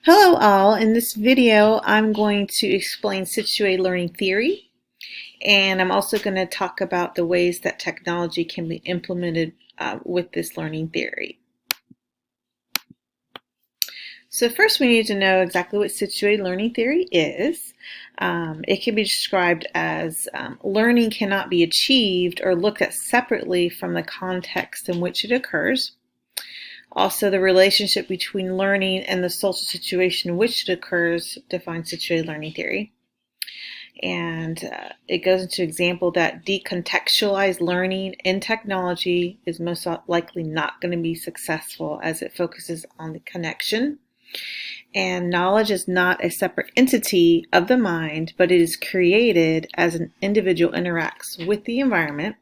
Hello all, in this video I'm going to explain situated learning theory, and I'm also going to talk about the ways that technology can be implemented with this learning theory. So first we need to know exactly what situated learning theory is. It can be described as learning cannot be achieved or looked at separately from the context in which it occurs. Also, the relationship between learning and the social situation in which it occurs defines situated learning theory. And it goes into example that decontextualized learning in technology is most likely not going to be successful as it focuses on the connection. And knowledge is not a separate entity of the mind, but it is created as an individual interacts with the environment.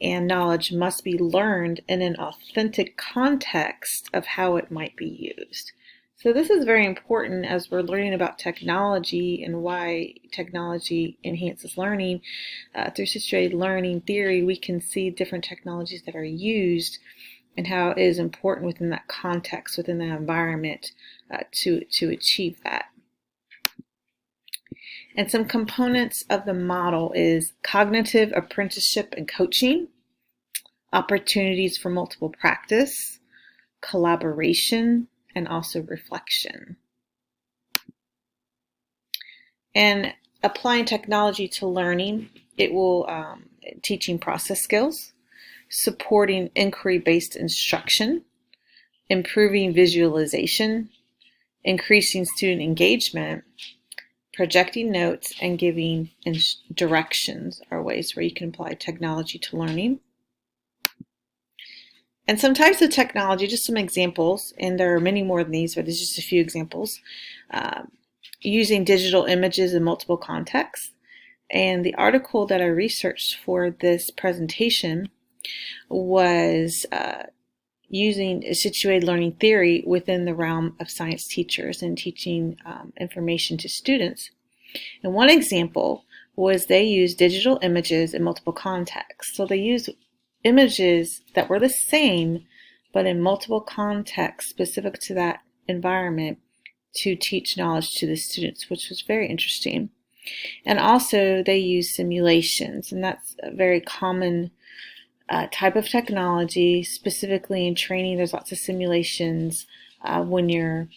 And knowledge must be learned in an authentic context of how it might be used. So this is very important as we're learning about technology and why technology enhances learning. Through situated learning theory, we can see different technologies that are used and how it is important within that context, within that environment, to achieve that. And some components of the model is cognitive apprenticeship and coaching, opportunities for multiple practice, collaboration, and also reflection. And applying technology to learning, it will teaching process skills, supporting inquiry-based instruction, improving visualization, increasing student engagement, projecting notes, and giving directions are ways where you can apply technology to learning. And some types of technology, just some examples, and there are many more than these, but there's just a few examples. Using digital images in multiple contexts. And the article that I researched for this presentation was using situated learning theory within the realm of science teachers and teaching information to students. And one example was they used digital images in multiple contexts. So they used images that were the same but in multiple contexts specific to that environment to teach knowledge to the students, which was very interesting. And also they use simulations, and that's a very common type of technology. Specifically in training, there's lots of simulations when you're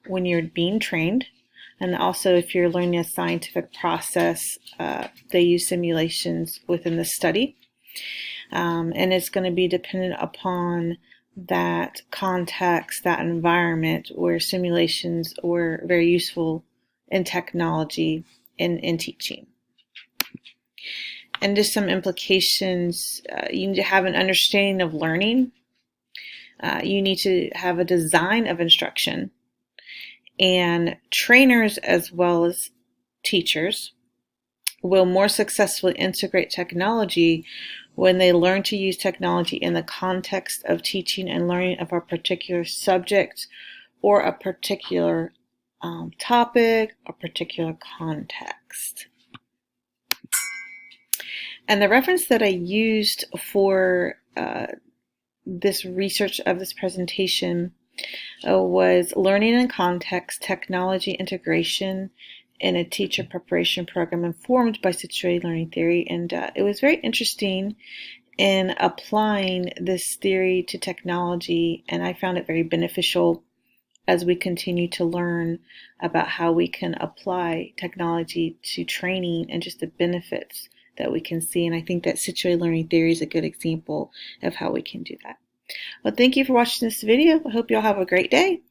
being trained. And also if you're learning a scientific process, they use simulations within the study. And it's going to be dependent upon that context, that environment, where simulations were very useful in technology in teaching. And just some implications, you need to have an understanding of learning. You need to have a design of instruction. And trainers as well as teachers will more successfully integrate technology when they learn to use technology in the context of teaching and learning of a particular subject or a particular topic or particular context. And the reference that I used for this research of this presentation was Learning in Context, Technology Integration in a Teacher Preparation Program Informed by Situated Learning Theory. And it was very interesting in applying this theory to technology, and I found it very beneficial as we continue to learn about how we can apply technology to training and just the benefits that we can see. And I think that situated learning theory is a good example of how we can do that. Well, thank you for watching this video. I hope you all have a great day.